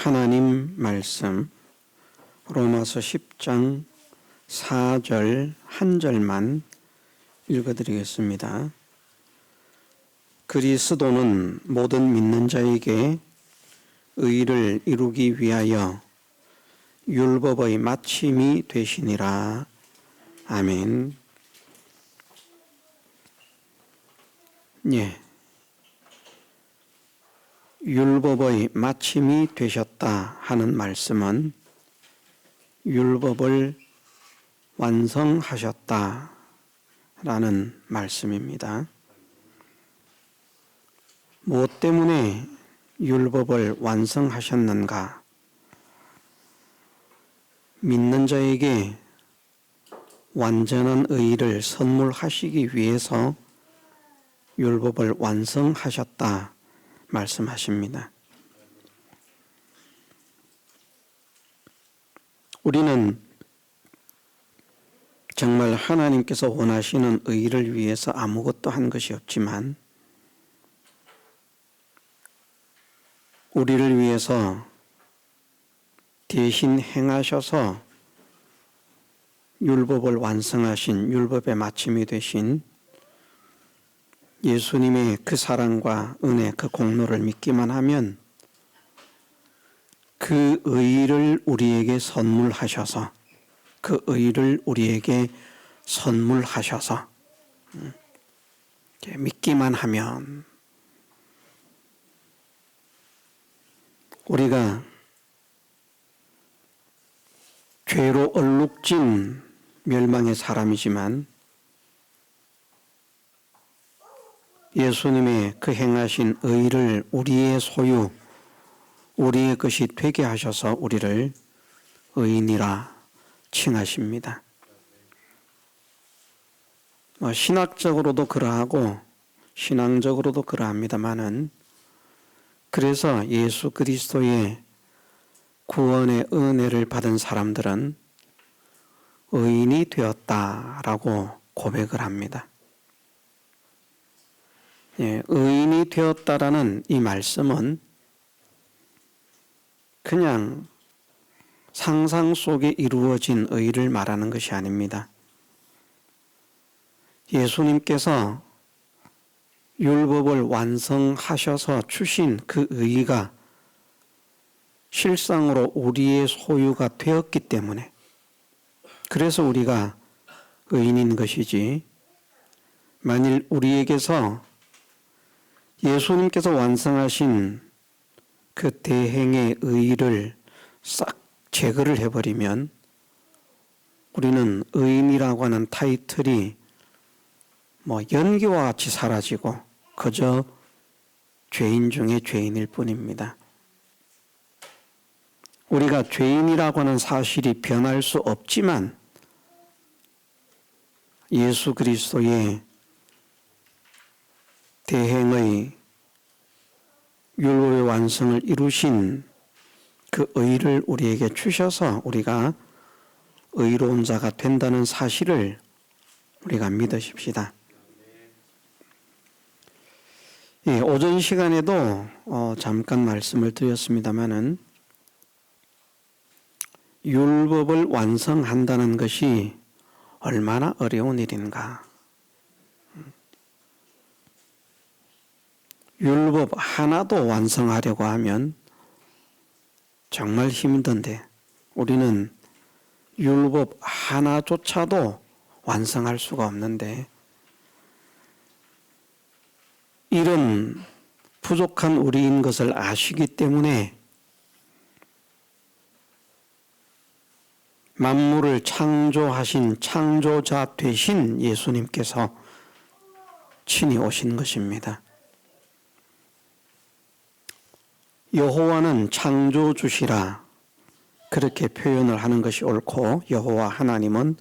하나님 말씀 로마서 10장 4절 한 절만 읽어드리겠습니다. 그리스도는 모든 믿는 자에게 의를 이루기 위하여 율법의 마침이 되시니라. 아멘. 율법의 마침이 되셨다 하는 말씀은 율법을 완성하셨다 라는 말씀입니다. 무엇 때문에 율법을 완성하셨는가? 믿는 자에게 완전한 의를 선물하시기 위해서 율법을 완성하셨다 말씀하십니다. 우리는 정말 하나님께서 원하시는 의를 위해서 아무것도 한 것이 없지만 우리를 위해서 대신 행하셔서 율법을 완성하신 율법의 마침이 되신 예수님의 그 사랑과 은혜, 그 공로를 믿기만 하면 그 의를 우리에게 선물하셔서 믿기만 하면 우리가 죄로 얼룩진 멸망의 사람이지만 예수님의 그 행하신 의를 우리의 소유, 우리의 것이 되게 하셔서 우리를 의인이라 칭하십니다. 신학적으로도 그러하고 신앙적으로도 그러합니다마는 그래서 예수 그리스도의 구원의 은혜를 받은 사람들은 의인이 되었다라고 고백을 합니다. 의인이 되었다라는 이 말씀은 그냥 상상 속에 이루어진 의를 말하는 것이 아닙니다. 예수님께서 율법을 완성하셔서 주신 그 의가 실상으로 우리의 소유가 되었기 때문에 그래서 우리가 의인인 것이지, 만일 우리에게서 예수님께서 완성하신 그 대행의 의를 싹 제거를 해버리면 우리는 의인이라고 하는 타이틀이 연기와 같이 사라지고 그저 죄인 중에 죄인일 뿐입니다. 우리가 죄인이라고 하는 사실이 변할 수 없지만 예수 그리스도의 대행의 율법의 완성을 이루신 그 의를 우리에게 주셔서 우리가 의로운 자가 된다는 사실을 우리가 믿으십시다. 오전 시간에도 잠깐 말씀을 드렸습니다마는 율법을 완성한다는 것이 얼마나 어려운 일인가. 율법 하나도 완성하려고 하면 정말 힘든데 우리는 율법 하나조차도 완성할 수가 없는데 이런 부족한 우리인 것을 아시기 때문에 만물을 창조하신 창조자 되신 예수님께서 친히 오신 것입니다. 여호와는 창조주시라 그렇게 표현을 하는 것이 옳고, 여호와 하나님은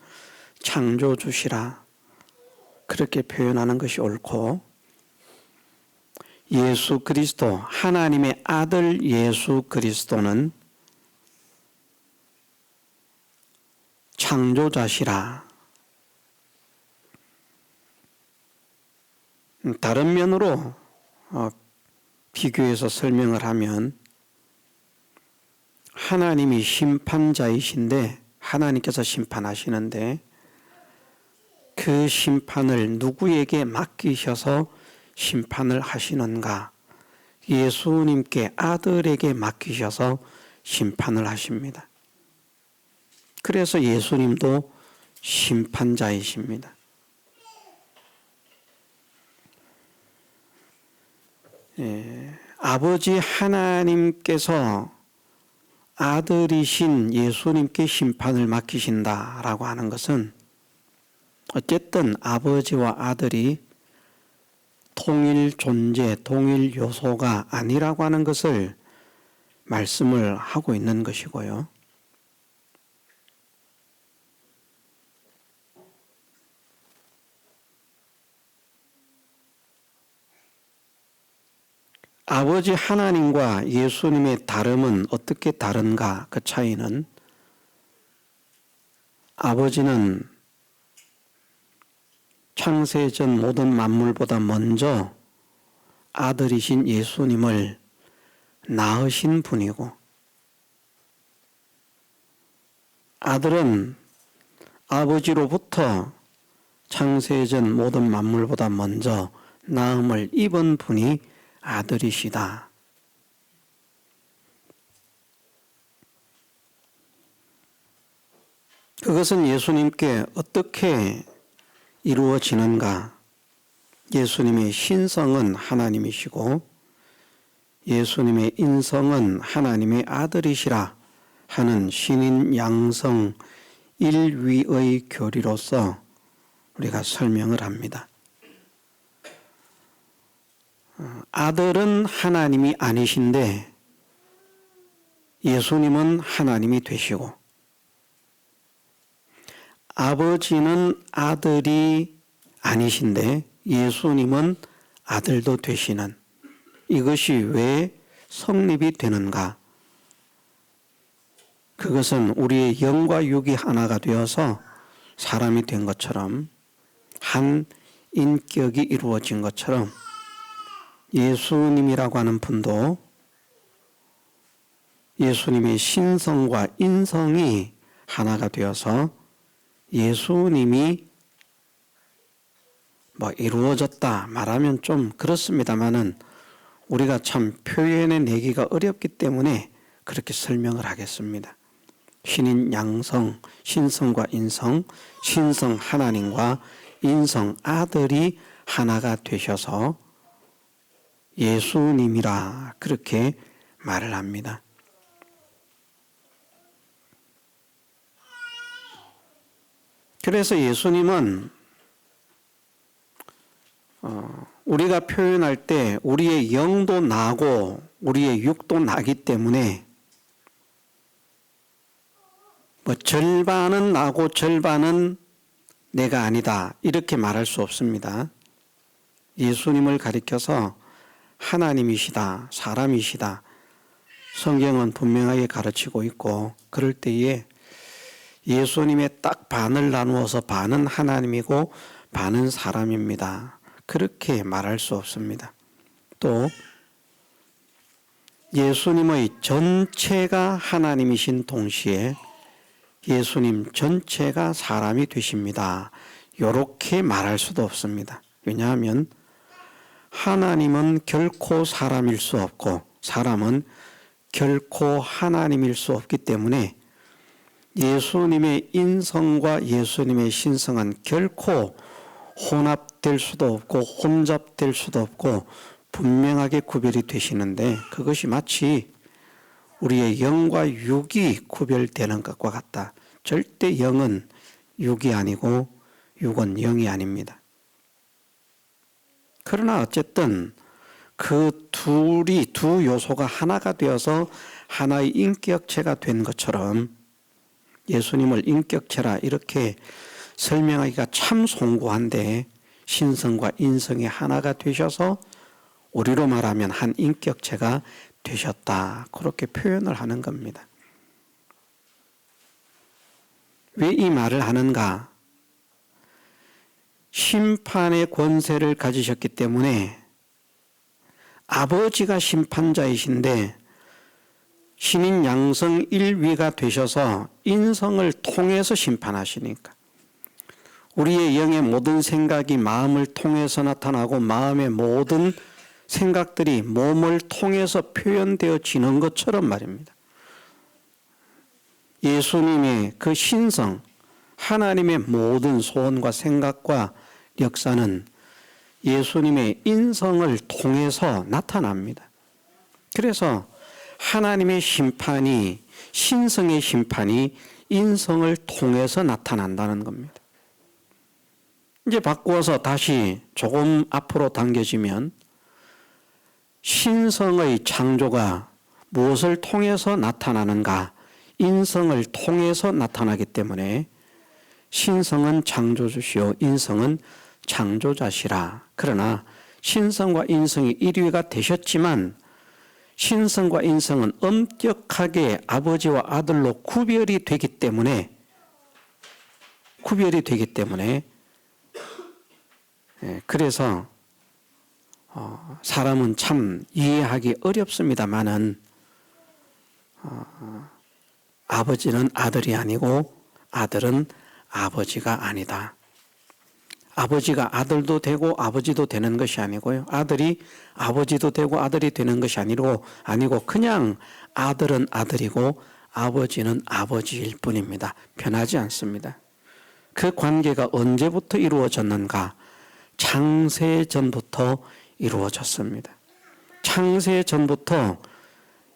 창조주시라 그렇게 표현하는 것이 옳고, 예수 그리스도 하나님의 아들 예수 그리스도는 창조자시라. 다른 면으로 비교해서 설명을 하면 하나님이 심판자이신데 하나님께서 심판하시는데 그 심판을 누구에게 맡기셔서 심판을 하시는가? 예수님께 아들에게 맡기셔서 심판을 하십니다. 그래서 예수님도 심판자이십니다. 아버지 하나님께서 아들이신 예수님께 심판을 맡기신다라고 하는 것은 어쨌든 아버지와 아들이 통일 존재, 통일 요소가 아니라고 하는 것을 말씀을 하고 있는 것이고요. 아버지 하나님과 예수님의 다름은 어떻게 다른가? 그 차이는 아버지는 창세전 모든 만물보다 먼저 아들이신 예수님을 낳으신 분이고 아들은 아버지로부터 창세전 모든 만물보다 먼저 낳음을 입은 분이 아들이시다. 그것은 예수님께 어떻게 이루어지는가? 예수님의 신성은 하나님이시고 예수님의 인성은 하나님의 아들이시라 하는 신인 양성 일위의 교리로서 우리가 설명을 합니다. 아들은 하나님이 아니신데 예수님은 하나님이 되시고 아버지는 아들이 아니신데 예수님은 아들도 되시는 이것이 왜 성립이 되는가? 그것은 우리의 영과 육이 하나가 되어서 사람이 된 것처럼 한 인격이 이루어진 것처럼 예수님이라고 하는 분도 예수님의 신성과 인성이 하나가 되어서 예수님이 이루어졌다 말하면 좀 그렇습니다만은 우리가 참 표현해 내기가 어렵기 때문에 그렇게 설명을 하겠습니다. 신인 양성, 신성과 인성, 신성 하나님과 인성 아들이 하나가 되셔서 예수님이라 그렇게 말을 합니다. 그래서 예수님은 우리가 표현할 때 우리의 영도 나고 우리의 육도 나기 때문에 절반은 나고 절반은 내가 아니다 이렇게 말할 수 없습니다. 예수님을 가리켜서 하나님이시다, 사람이시다 성경은 분명하게 가르치고 있고 그럴 때에 예수님의 딱 반을 나누어서 반은 하나님이고 반은 사람입니다. 그렇게 말할 수 없습니다. 또 예수님의 전체가 하나님이신 동시에 예수님 전체가 사람이 되십니다. 이렇게 말할 수도 없습니다. 왜냐하면 하나님은 결코 사람일 수 없고 사람은 결코 하나님일 수 없기 때문에 예수님의 인성과 예수님의 신성은 결코 혼합될 수도 없고 혼잡될 수도 없고 분명하게 구별이 되시는데 그것이 마치 우리의 영과 육이 구별되는 것과 같다. 절대 영은 육이 아니고 육은 영이 아닙니다. 그러나 어쨌든 그 두 요소가 하나가 되어서 하나의 인격체가 된 것처럼 예수님을 인격체라 이렇게 설명하기가 참 송구한데 신성과 인성이 하나가 되셔서 우리로 말하면 한 인격체가 되셨다. 그렇게 표현을 하는 겁니다. 왜 이 말을 하는가? 심판의 권세를 가지셨기 때문에 아버지가 심판자이신데 신인 양성 1위가 되셔서 인성을 통해서 심판하시니까 우리의 영의 모든 생각이 마음을 통해서 나타나고 마음의 모든 생각들이 몸을 통해서 표현되어지는 것처럼 말입니다. 예수님의 그 신성, 하나님의 모든 소원과 생각과 역사는 예수님의 인성을 통해서 나타납니다. 그래서 하나님의 심판이, 신성의 심판이 인성을 통해서 나타난다는 겁니다. 이제 바꾸어서 다시 조금 앞으로 당겨지면 신성의 창조가 무엇을 통해서 나타나는가? 인성을 통해서 나타나기 때문에 신성은 창조주시요 인성은 창조자시라. 그러나 신성과 인성이 1위가 되셨지만 신성과 인성은 엄격하게 아버지와 아들로 구별이 되기 때문에 그래서 사람은 참 이해하기 어렵습니다만은 아버지는 아들이 아니고 아들은 아버지가 아니다. 아버지가 아들도 되고 아버지도 되는 것이 아니고요. 아들이 아버지도 되고 아들이 되는 것이 아니고 그냥 아들은 아들이고 아버지는 아버지일 뿐입니다. 변하지 않습니다. 그 관계가 언제부터 이루어졌는가? 창세 전부터 이루어졌습니다. 창세 전부터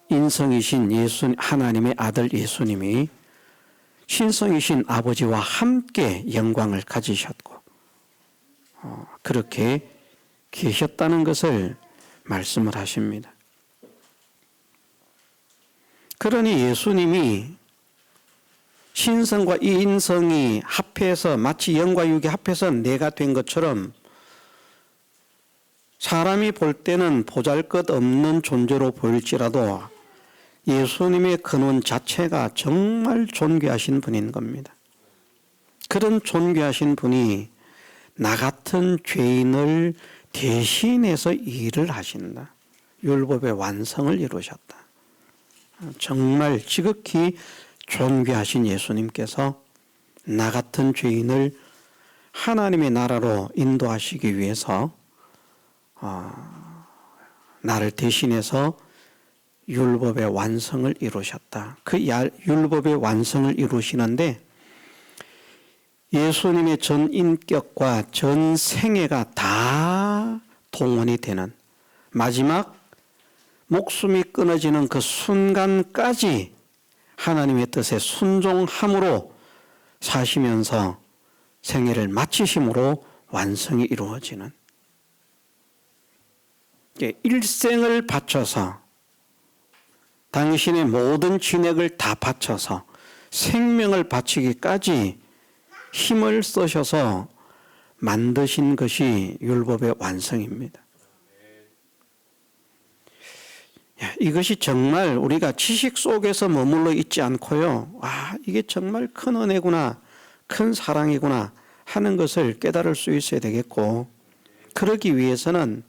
인성이신 하나님의 아들 예수님이 신성이신 아버지와 함께 영광을 가지셨고 그렇게 계셨다는 것을 말씀을 하십니다. 그러니 예수님이 신성과 인성이 합해서 마치 영과 육이 합해서 내가 된 것처럼 사람이 볼 때는 보잘것없는 존재로 보일지라도 예수님의 근원 자체가 정말 존귀하신 분인 겁니다. 그런 존귀하신 분이 나 같은 죄인을 대신해서 일을 하신다. 율법의 완성을 이루셨다. 정말 지극히 존귀하신 예수님께서 나 같은 죄인을 하나님의 나라로 인도하시기 위해서 나를 대신해서 율법의 완성을 이루셨다. 그 율법의 완성을 이루시는데 예수님의 전 인격과 전 생애가 다 동원이 되는 마지막 목숨이 끊어지는 그 순간까지 하나님의 뜻에 순종함으로 사시면서 생애를 마치심으로 완성이 이루어지는 일생을 바쳐서 당신의 모든 진액을 다 바쳐서 생명을 바치기까지 힘을 쓰셔서 만드신 것이 율법의 완성입니다. 이것이 정말 우리가 지식 속에서 머물러 있지 않고요. 이게 정말 큰 은혜구나, 큰 사랑이구나 하는 것을 깨달을 수 있어야 되겠고, 그러기 위해서는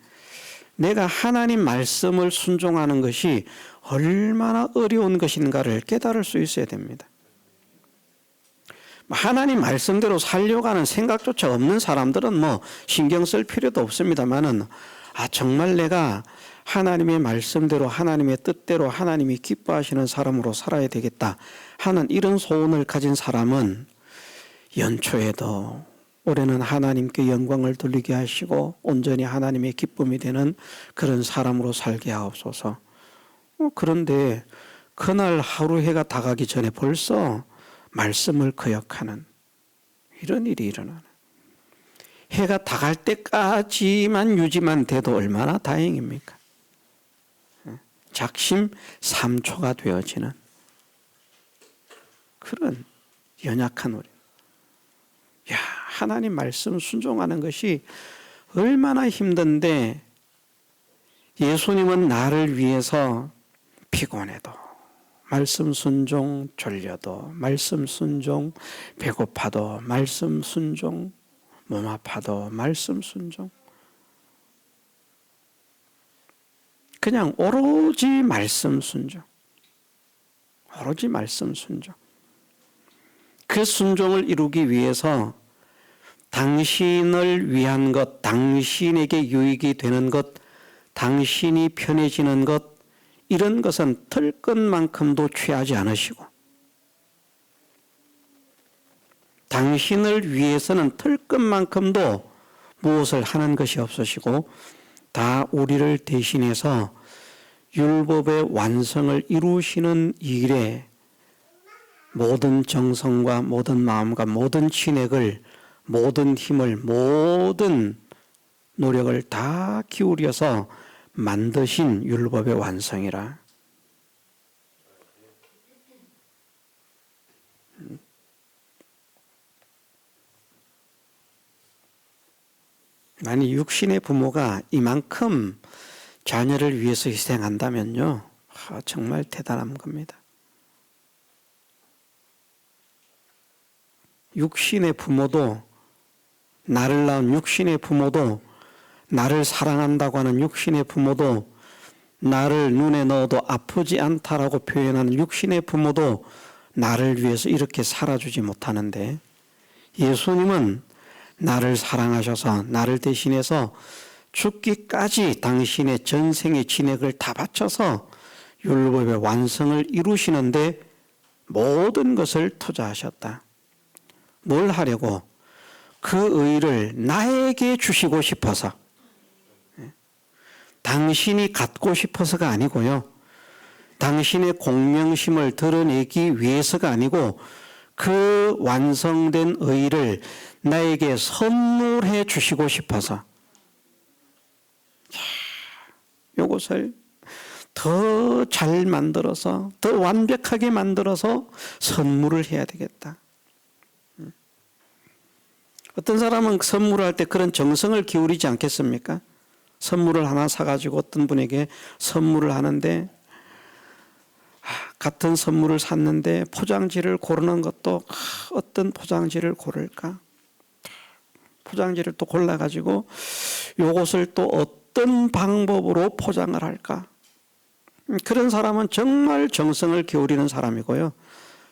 내가 하나님 말씀을 순종하는 것이 얼마나 어려운 것인가를 깨달을 수 있어야 됩니다. 하나님 말씀대로 살려고 하는 생각조차 없는 사람들은 신경 쓸 필요도 없습니다만은 정말 내가 하나님의 말씀대로 하나님의 뜻대로 하나님이 기뻐하시는 사람으로 살아야 되겠다 하는 이런 소원을 가진 사람은 연초에도 올해는 하나님께 영광을 돌리게 하시고 온전히 하나님의 기쁨이 되는 그런 사람으로 살게 하옵소서. 그런데 그날 하루 해가 다가기 전에 벌써 말씀을 거역하는 이런 일이 일어나는, 해가 다갈 때까지만 유지만 돼도 얼마나 다행입니까? 작심 삼초가 되어지는 그런 연약한 우리. 하나님 말씀 순종하는 것이 얼마나 힘든데 예수님은 나를 위해서 피곤해도 말씀 순종, 졸려도 말씀 순종, 배고파도 말씀 순종, 몸 아파도 말씀 순종, 그냥 오로지 말씀 순종. 오로지 말씀 순종. 그 순종을 이루기 위해서 당신을 위한 것, 당신에게 유익이 되는 것, 당신이 편해지는 것, 이런 것은 털끝만큼도 취하지 않으시고, 당신을 위해서는 털끝만큼도 무엇을 하는 것이 없으시고, 다 우리를 대신해서 율법의 완성을 이루시는 일에 모든 정성과 모든 마음과 모든 진액을, 모든 힘을, 모든 노력을 다 기울여서 만드신 율법의 완성이라. 만약 육신의 부모가 이만큼 자녀를 위해서 희생한다면요, 정말 대단한 겁니다. 육신의 부모도, 나를 낳은 육신의 부모도, 나를 사랑한다고 하는 육신의 부모도, 나를 눈에 넣어도 아프지 않다라고 표현하는 육신의 부모도 나를 위해서 이렇게 살아주지 못하는데, 예수님은 나를 사랑하셔서 나를 대신해서 죽기까지 당신의 전생의 진액을 다 바쳐서 율법의 완성을 이루시는데 모든 것을 투자하셨다. 뭘 하려고? 그 의를 나에게 주시고 싶어서, 당신이 갖고 싶어서가 아니고요, 당신의 공명심을 드러내기 위해서가 아니고 그 완성된 의를 나에게 선물해 주시고 싶어서, 이것을 더 잘 만들어서, 더 완벽하게 만들어서 선물을 해야 되겠다. 어떤 사람은 선물을 할 때 그런 정성을 기울이지 않겠습니까? 선물을 하나 사가지고 어떤 분에게 선물을 하는데, 같은 선물을 샀는데 포장지를 고르는 것도 어떤 포장지를 고를까? 포장지를 또 골라가지고 요것을 또 어떤 방법으로 포장을 할까? 그런 사람은 정말 정성을 기울이는 사람이고요.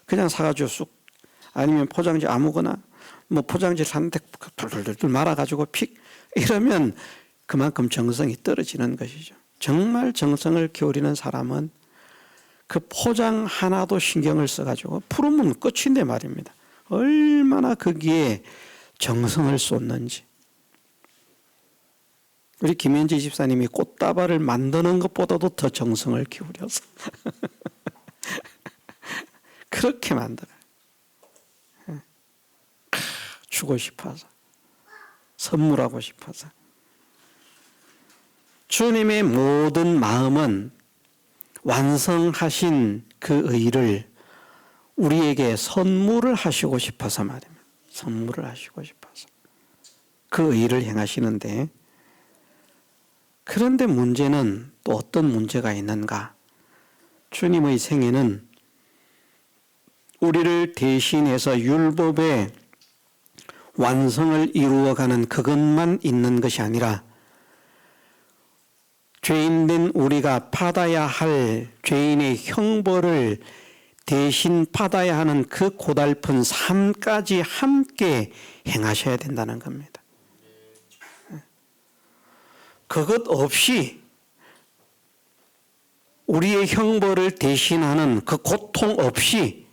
그냥 사가지고 쑥, 아니면 포장지 아무거나 뭐 포장지를 샀는데 둘둘둘 말아가지고 픽, 이러면 그만큼 정성이 떨어지는 것이죠. 정말 정성을 기울이는 사람은 그 포장 하나도 신경을 써가지고 풀으면 끝인데 말입니다. 얼마나 거기에 정성을 쏟는지. 우리 김현지 집사님이 꽃다발을 만드는 것보다도 더 정성을 기울여서 그렇게 만들어요. 주고 싶어서, 선물하고 싶어서. 주님의 모든 마음은 완성하신 그 의를 우리에게 선물을 하시고 싶어서 말입니다. 선물을 하시고 싶어서 그 의를 행하시는데, 그런데 문제는 또 어떤 문제가 있는가? 주님의 생애는 우리를 대신해서 율법의 완성을 이루어가는 그것만 있는 것이 아니라 죄인된 우리가 받아야 할 죄인의 형벌을 대신 받아야 하는 그 고달픈 삶까지 함께 행하셔야 된다는 겁니다. 그것 없이, 우리의 형벌을 대신하는 그 고통 없이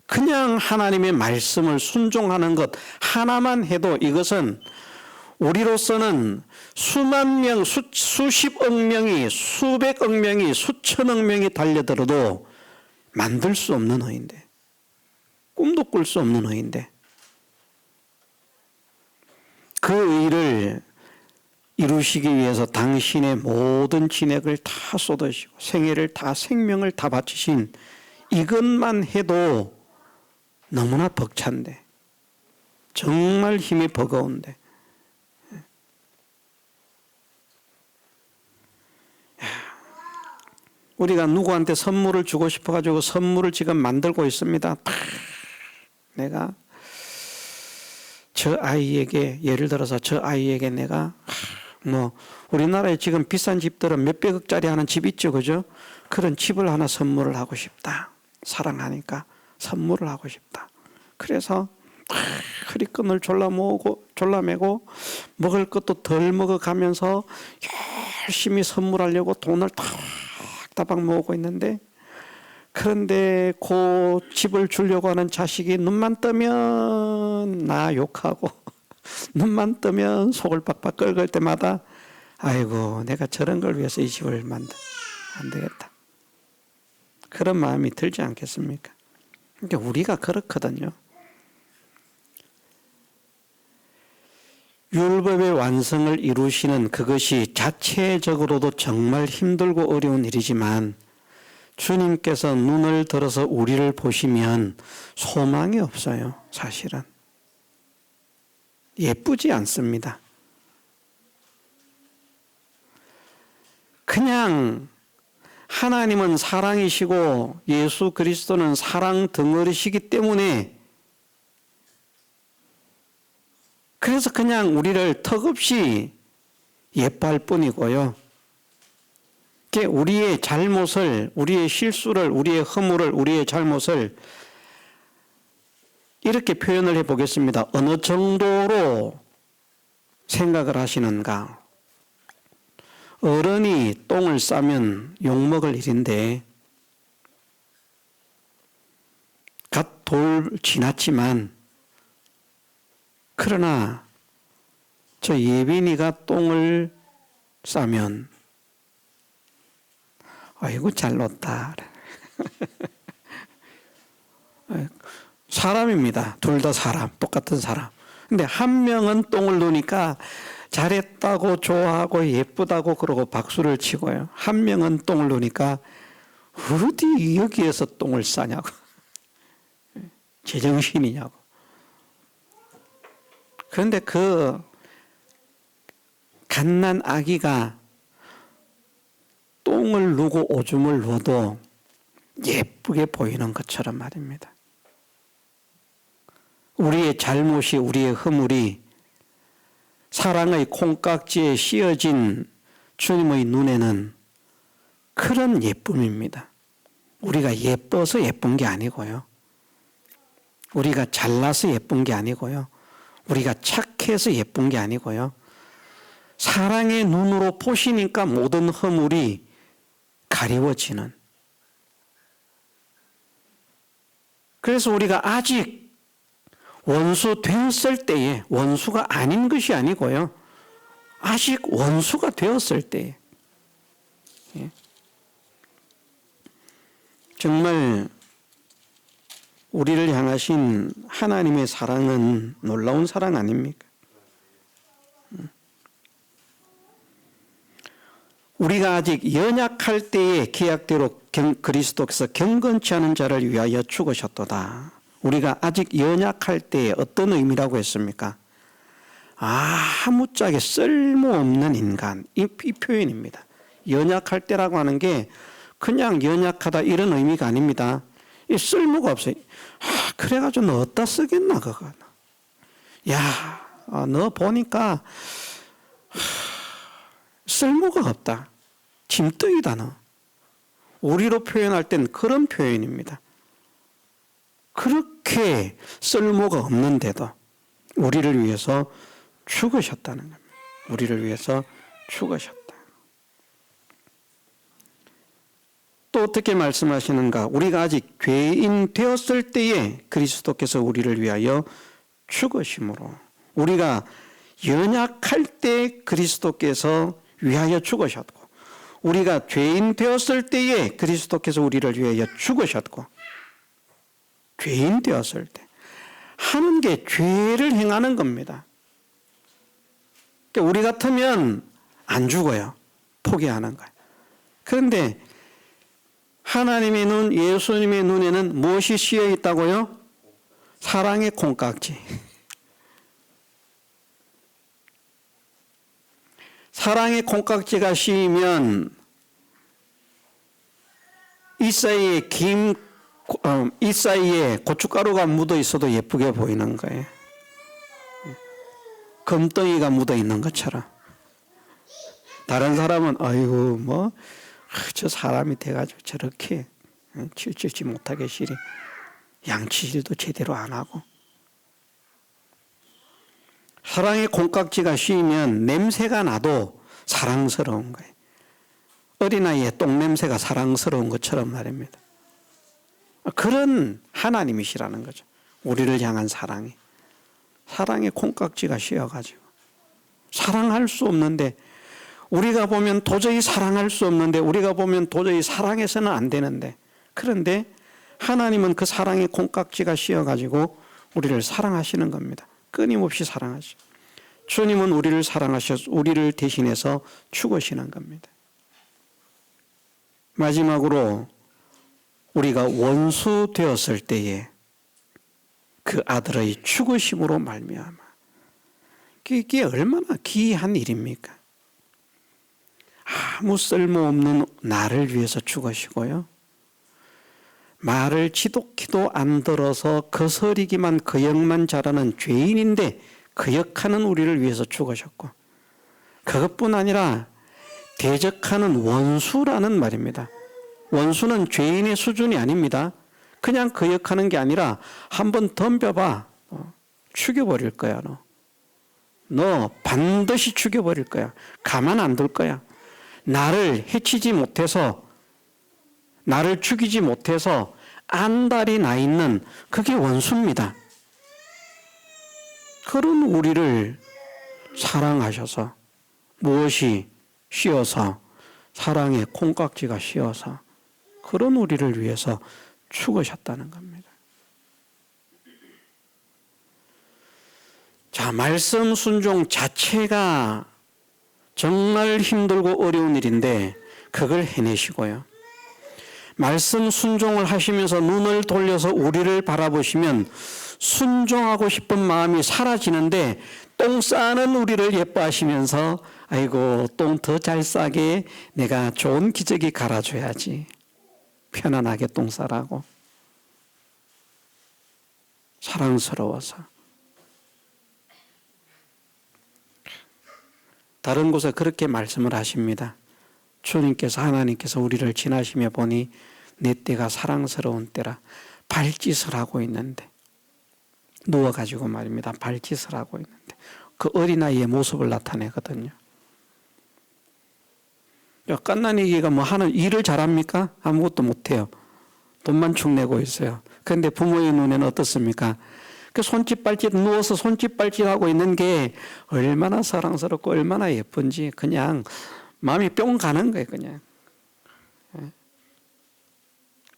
그냥 하나님의 말씀을 순종하는 것 하나만 해도, 이것은 우리로서는 수만 명, 수십억 명이, 수백억 명이, 수천억 명이 달려들어도 만들 수 없는 의인데, 꿈도 꿀 수 없는 의인데, 그 의를 이루시기 위해서 당신의 모든 진액을 다 쏟으시고 생애를 다, 생명을 다 바치신 이것만 해도 너무나 벅찬데, 정말 힘이 버거운데, 우리가 누구한테 선물을 주고 싶어가지고 선물을 지금 만들고 있습니다. 내가 저 아이에게, 예를 들어서 저 아이에게 내가 뭐 우리나라에 지금 비싼 집들은 몇백억짜리 하는 집 있죠, 그죠? 그런 집을 하나 선물을 하고 싶다. 사랑하니까 선물을 하고 싶다. 그래서 허리끈을 졸라매고 먹을 것도 덜 먹어가면서 열심히 선물하려고 돈을 다박 모으고 있는데, 그런데 그 집을 주려고 하는 자식이 눈만 뜨면 나 욕하고 눈만 뜨면 속을 빡빡 끓을 때마다 아이고 내가 저런 걸 위해서 이 집을 만들 안 되겠다. 그런 마음이 들지 않겠습니까? 그러니까 우리가 그렇거든요. 율법의 완성을 이루시는 그것이 자체적으로도 정말 힘들고 어려운 일이지만 주님께서 눈을 들어서 우리를 보시면 소망이 없어요. 사실은 예쁘지 않습니다. 그냥 하나님은 사랑이시고 예수 그리스도는 사랑 덩어리시기 때문에, 그래서 그냥 우리를 턱없이 예뻐할 뿐이고요. 우리의 잘못을, 우리의 실수를, 우리의 허물을, 우리의 잘못을 이렇게 표현을 해보겠습니다. 어느 정도로 생각을 하시는가? 어른이 똥을 싸면 욕먹을 일인데 갓 돌 지났지만, 그러나 저 예빈이가 똥을 싸면 아이고 잘 놓았다. 사람입니다. 둘 다 사람, 똑같은 사람. 근데 한 명은 똥을 누니까 잘했다고 좋아하고 예쁘다고 그러고 박수를 치고요. 한 명은 똥을 누니까 어디 여기에서 똥을 싸냐고. 제정신이냐고. 그런데 그 갓난 아기가 똥을 누고 오줌을 누어도 예쁘게 보이는 것처럼 말입니다. 우리의 잘못이, 우리의 허물이 사랑의 콩깍지에 씌어진 주님의 눈에는 그런 예쁨입니다. 우리가 예뻐서 예쁜 게 아니고요. 우리가 잘나서 예쁜 게 아니고요. 우리가 착해서 예쁜 게 아니고요. 사랑의 눈으로 보시니까 모든 허물이 가리워지는. 그래서 우리가 아직 원수 되었을 때에, 원수가 아닌 것이 아니고요. 아직 원수가 되었을 때에. 정말 우리를 향하신 하나님의 사랑은 놀라운 사랑 아닙니까? 우리가 아직 연약할 때에 계약대로 그리스도께서 경건치 않은 자를 위하여 죽으셨도다. 우리가 아직 연약할 때에 어떤 의미라고 했습니까? 아무짝에 쓸모없는 인간, 이 표현입니다. 연약할 때라고 하는 게 그냥 연약하다 이런 의미가 아닙니다. 이 쓸모가 없어요. 그래가지고 너 어디다 쓰겠나 그거. 야, 너 보니까 쓸모가 없다. 짐덩이다 너. 우리로 표현할 땐 그런 표현입니다. 그렇게 쓸모가 없는데도 우리를 위해서 죽으셨다는 겁니다. 우리를 위해서 죽으셨다. 또 어떻게 말씀하시는가? 우리가 아직 죄인 되었을 때에 그리스도께서 우리를 위하여 죽으심으로, 우리가 연약할 때 그리스도께서 위하여 죽으셨고, 우리가 죄인 되었을 때에 그리스도께서 우리를 위하여 죽으셨고, 죄인 되었을 때 하는 게 죄를 행하는 겁니다. 그러니까 우리 같으면 안 죽어요. 포기하는 거예요. 그런데 하나님의 눈, 예수님의 눈에는 무엇이 씌어 있다고요? 사랑의 콩깍지. 사랑의 콩깍지가 씌이면 이 사이에 고춧가루가 묻어 있어도 예쁘게 보이는 거예요. 금덩이가 묻어 있는 것처럼. 다른 사람은 아이고 저 사람이 돼가지고 저렇게 칠칠지 못하게 시리. 양치질도 제대로 안 하고. 사랑의 콩깍지가 씌이면 냄새가 나도 사랑스러운 거예요. 어린아이의 똥냄새가 사랑스러운 것처럼 말입니다. 그런 하나님이시라는 거죠. 우리를 향한 사랑이. 사랑의 콩깍지가 씌어가지고. 사랑할 수 없는데, 우리가 보면 도저히 사랑할 수 없는데, 우리가 보면 도저히 사랑해서는 안 되는데, 그런데 하나님은 그 사랑의 콩깍지가 씌어가지고 우리를 사랑하시는 겁니다. 끊임없이 사랑하시고. 주님은 우리를 사랑하셔서 우리를 대신해서 죽으시는 겁니다. 마지막으로 우리가 원수 되었을 때에 그 아들의 죽으심으로 말미암아, 이게 얼마나 기이한 일입니까? 아무 쓸모없는 나를 위해서 죽으시고요, 말을 지독히도 안 들어서 거스리기만 거역만 잘하는 죄인인데 거역하는 우리를 위해서 죽으셨고, 그것뿐 아니라 대적하는 원수라는 말입니다. 원수는 죄인의 수준이 아닙니다. 그냥 거역하는 게 아니라 한번 덤벼봐, 죽여버릴 거야. 너 반드시 죽여버릴 거야. 가만 안 둘 거야. 나를 해치지 못해서, 나를 죽이지 못해서 안달이 나 있는 그게 원수입니다. 그런 우리를 사랑하셔서, 무엇이 씌어서, 사랑의 콩깍지가 씌어서 그런 우리를 위해서 죽으셨다는 겁니다. 자, 말씀 순종 자체가 정말 힘들고 어려운 일인데 그걸 해내시고요, 말씀 순종을 하시면서 눈을 돌려서 우리를 바라보시면 순종하고 싶은 마음이 사라지는데, 똥 싸는 우리를 예뻐하시면서 아이고 똥 더 잘 싸게 내가 좋은 기저귀 갈아줘야지, 편안하게 똥 싸라고, 사랑스러워서. 다른 곳에 그렇게 말씀을 하십니다. 주님께서, 하나님께서 우리를 지나시며 보니 내 때가 사랑스러운 때라 발짓을 하고 있는데, 누워가지고 말입니다. 발짓을 하고 있는데 그 어린아이의 모습을 나타내거든요. 갓난아기가 뭐 하는 일을 잘합니까? 아무것도 못해요. 돈만 축 내고 있어요. 그런데 부모의 눈에는 어떻습니까? 그 손짓발짓, 누워서 손짓발짓하고 있는 게 얼마나 사랑스럽고 얼마나 예쁜지 그냥 마음이 뿅 가는 거예요. 그냥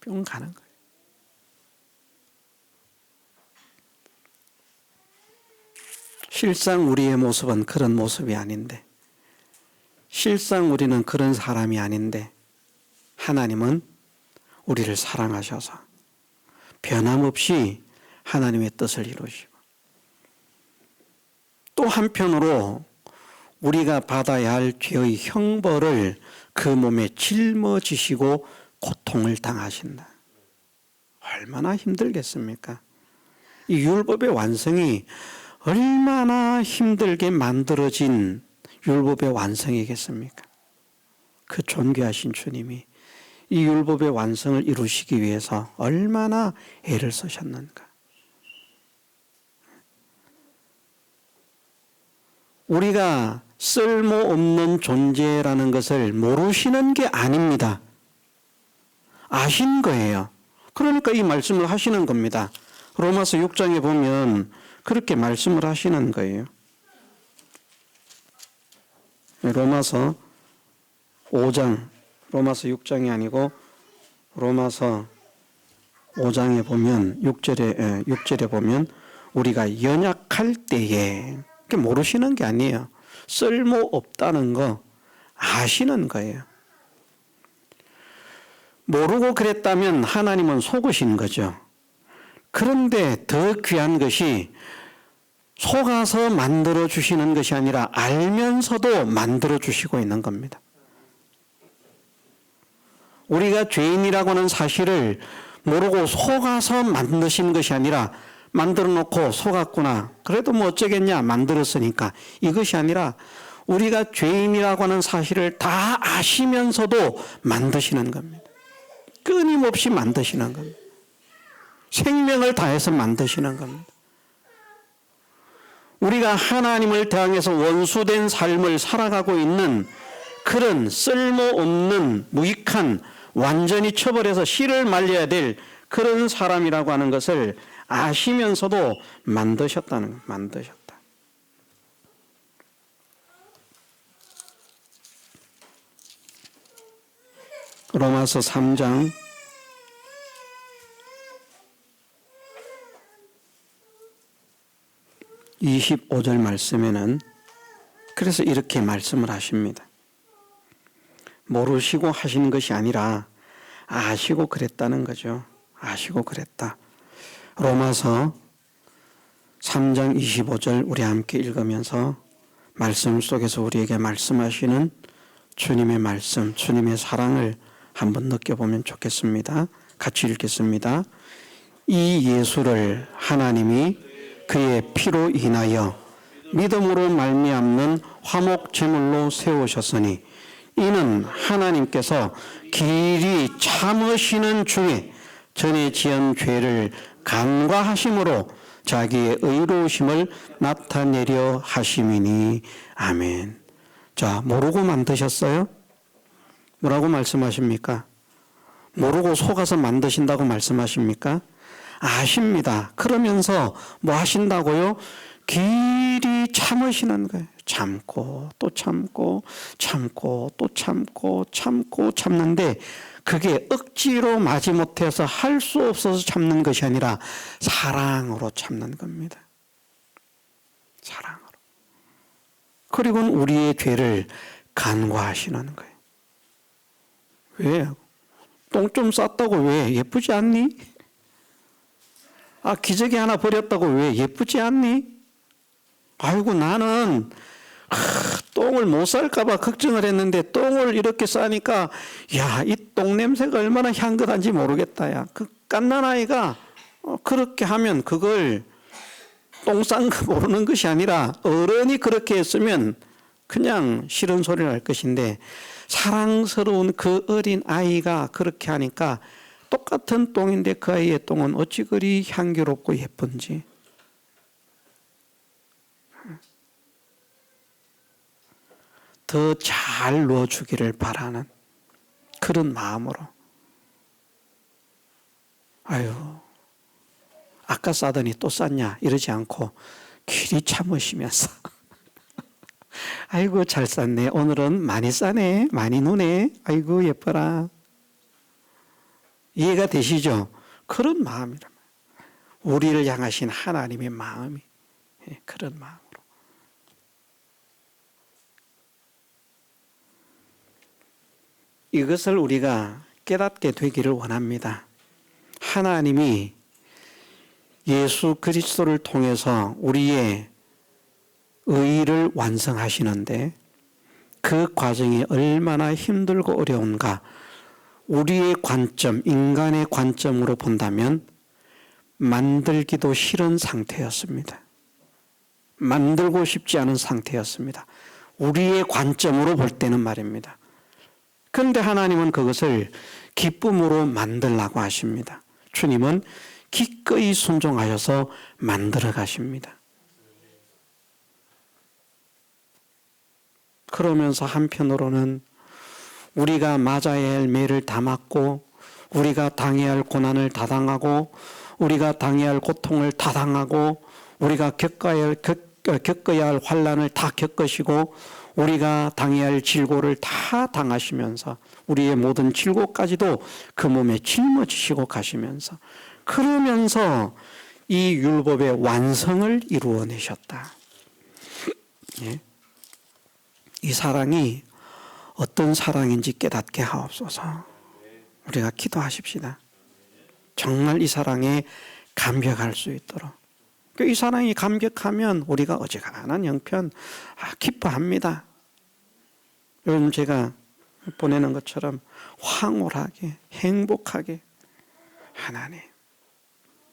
뿅 가는 거예요. 실상 우리의 모습은 그런 모습이 아닌데, 실상 우리는 그런 사람이 아닌데, 하나님은 우리를 사랑하셔서 변함없이 하나님의 뜻을 이루시고, 또 한편으로 우리가 받아야 할 죄의 형벌을 그 몸에 짊어지시고 고통을 당하신다. 얼마나 힘들겠습니까? 이 율법의 완성이 얼마나 힘들게 만들어진 율법의 완성이겠습니까? 그 존귀하신 주님이 이 율법의 완성을 이루시기 위해서 얼마나 애를 쓰셨는가. 우리가 쓸모없는 존재라는 것을 모르시는 게 아닙니다. 아신 거예요. 그러니까 이 말씀을 하시는 겁니다. 로마서 6장에 보면 그렇게 말씀을 하시는 거예요. 로마서 5장, 로마서 6장이 아니고 로마서 5장에 보면 6절에 보면 우리가 연약할 때에, 모르시는 게 아니에요. 쓸모없다는 거 아시는 거예요. 모르고 그랬다면 하나님은 속으신 거죠. 그런데 더 귀한 것이 속아서 만들어 주시는 것이 아니라 알면서도 만들어 주시고 있는 겁니다. 우리가 죄인이라고 하는 사실을 모르고 속아서 만드신 것이 아니라, 만들어 놓고 속았구나, 그래도 뭐 어쩌겠냐, 만들었으니까, 이것이 아니라 우리가 죄인이라고 하는 사실을 다 아시면서도 만드시는 겁니다. 끊임없이 만드시는 겁니다. 생명을 다해서 만드시는 겁니다. 우리가 하나님을 향해서 원수된 삶을 살아가고 있는 그런 쓸모없는 무익한 완전히 처벌해서 씨를 말려야 될 그런 사람이라고 하는 것을 아시면서도 만드셨다는 거예요. 만드셨다. 로마서 3장 25절 말씀에는 그래서 이렇게 말씀을 하십니다. 모르시고 하시는 것이 아니라 아시고 그랬다는 거죠. 아시고 그랬다. 로마서 3장 25절 우리 함께 읽으면서 말씀 속에서 우리에게 말씀하시는 주님의 말씀, 주님의 사랑을 한번 느껴보면 좋겠습니다. 같이 읽겠습니다. 이 예수를 하나님이 그의 피로 인하여 믿음으로 말미암는 화목 제물로 세우셨으니 이는 하나님께서 길이 참으시는 중에 전에 지은 죄를 간과하심으로 자기의 의로우심을 나타내려 하심이니 아멘. 자, 모르고 만드셨어요? 뭐라고 말씀하십니까? 모르고 속아서 만드신다고 말씀하십니까? 아십니다. 그러면서 뭐 하신다고요? 길이 참으시는 거예요. 참고 또 참고 참고 또 참고 참고 참는데 그게 억지로 마지못해서 할 수 없어서 참는 것이 아니라 사랑으로 참는 겁니다. 사랑으로. 그리고는 우리의 죄를 간과하시는 거예요. 왜? 똥 좀 쌌다고 왜 예쁘지 않니? 아, 기저귀 하나 버렸다고 왜 예쁘지 않니? 아이고 나는 똥을 못 쌀까봐 걱정을 했는데 똥을 이렇게 싸니까 야, 이 똥 냄새가 얼마나 향긋한지 모르겠다. 야, 그 갓난아이가 그렇게 하면 그걸 똥 싼 거 모르는 것이 아니라 어른이 그렇게 했으면 그냥 싫은 소리를 할 것인데 사랑스러운 그 어린 아이가 그렇게 하니까 똑같은 똥인데 그 아이의 똥은 어찌 그리 향기롭고 예쁜지. 더 잘 넣어주기를 바라는 그런 마음으로. 아유, 아까 싸더니 또 쌌냐 이러지 않고 길이 참으시면서 아이고 잘 쌌네. 오늘은 많이 싸네. 많이 누네. 아이고 예뻐라. 이해가 되시죠? 그런 마음이란 말이에요. 우리를 향하신 하나님의 마음이 그런 마음으로. 이것을 우리가 깨닫게 되기를 원합니다. 하나님이 예수 그리스도를 통해서 우리의 의를 완성하시는데 그 과정이 얼마나 힘들고 어려운가. 우리의 관점, 인간의 관점으로 본다면 만들기도 싫은 상태였습니다. 만들고 싶지 않은 상태였습니다. 우리의 관점으로 볼 때는 말입니다. 그런데 하나님은 그것을 기쁨으로 만들라고 하십니다. 주님은 기꺼이 순종하셔서 만들어 가십니다. 그러면서 한편으로는 우리가 맞아야 할 매를 다 맞고 우리가 당해야 할 고난을 다 당하고 우리가 당해야 할 고통을 다 당하고 우리가 겪어야 할 환난을 다 겪으시고 우리가 당해야 할 질고를 다 당하시면서 우리의 모든 질고까지도 그 몸에 짊어지시고 가시면서 그러면서 이 율법의 완성을 이루어내셨다. 예? 이 사랑이 어떤 사랑인지 깨닫게 하옵소서. 우리가 기도하십시다. 정말 이 사랑에 감격할 수 있도록. 이 사랑이 감격하면 우리가 어지간한 형편 기뻐합니다. 요즘 제가 보내는 것처럼 황홀하게 행복하게 하나님,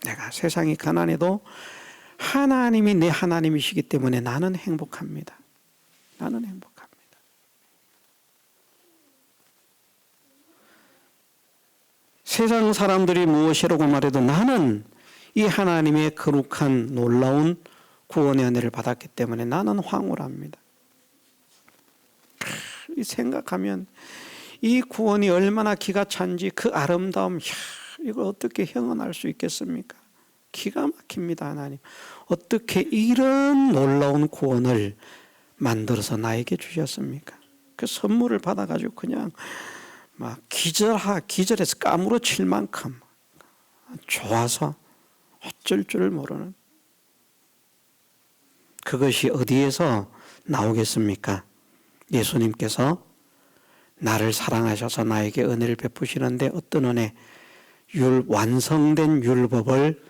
내가 세상이 가난해도 하나님이 내 하나님이시기 때문에 나는 행복합니다. 나는 행복합니다. 세상 사람들이 무엇이라고 말해도 나는 이 하나님의 거룩한 놀라운 구원의 은혜를 받았기 때문에 나는 황홀합니다. 이 생각하면 이 구원이 얼마나 기가 찬지 그 아름다움, 이걸 어떻게 형언할 수 있겠습니까? 기가 막힙니다. 하나님 어떻게 이런 놀라운 구원을 만들어서 나에게 주셨습니까? 그 선물을 받아가지고 그냥 막 기절해서 까무러칠 만큼 좋아서 어쩔 줄을 모르는, 그것이 어디에서 나오겠습니까? 예수님께서 나를 사랑하셔서 나에게 은혜를 베푸시는데 어떤 은혜? 완성된 율법을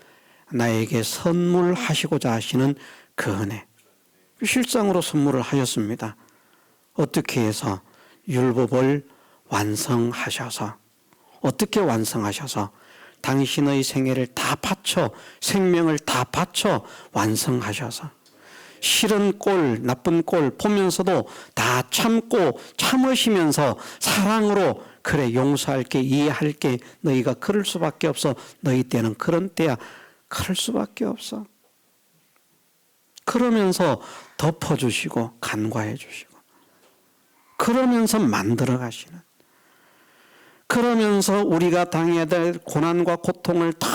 나에게 선물하시고자 하시는 그 은혜. 실상으로 선물을 하셨습니다. 어떻게 해서? 율법을 완성하셔서. 어떻게 완성하셔서? 당신의 생애를 다 바쳐, 생명을 다 바쳐 완성하셔서. 싫은 꼴, 나쁜 꼴 보면서도 다 참고 참으시면서 사랑으로, 그래 용서할게, 이해할게, 너희가 그럴 수밖에 없어, 너희 때는 그런 때야, 그럴 수밖에 없어. 그러면서 덮어주시고 간과해 주시고, 그러면서 만들어 가시는, 그러면서 우리가 당해야 될 고난과 고통을 다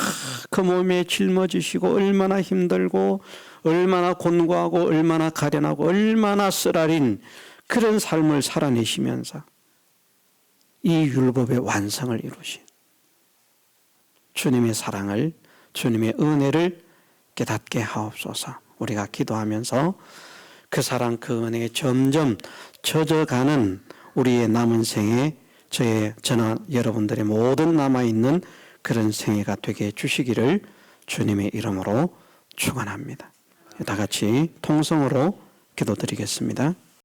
그 몸에 짊어지시고, 얼마나 힘들고 얼마나 곤고하고 얼마나 가련하고 얼마나 쓰라린 그런 삶을 살아내시면서 이 율법의 완성을 이루신 주님의 사랑을, 주님의 은혜를 깨닫게 하옵소서. 우리가 기도하면서 그 사랑, 그 은혜에 점점 젖어가는 우리의 남은 생에, 저나 여러분들의 모든 남아있는 그런 생애가 되게 해주시기를 주님의 이름으로 축원합니다. 다 같이 통성으로 기도드리겠습니다.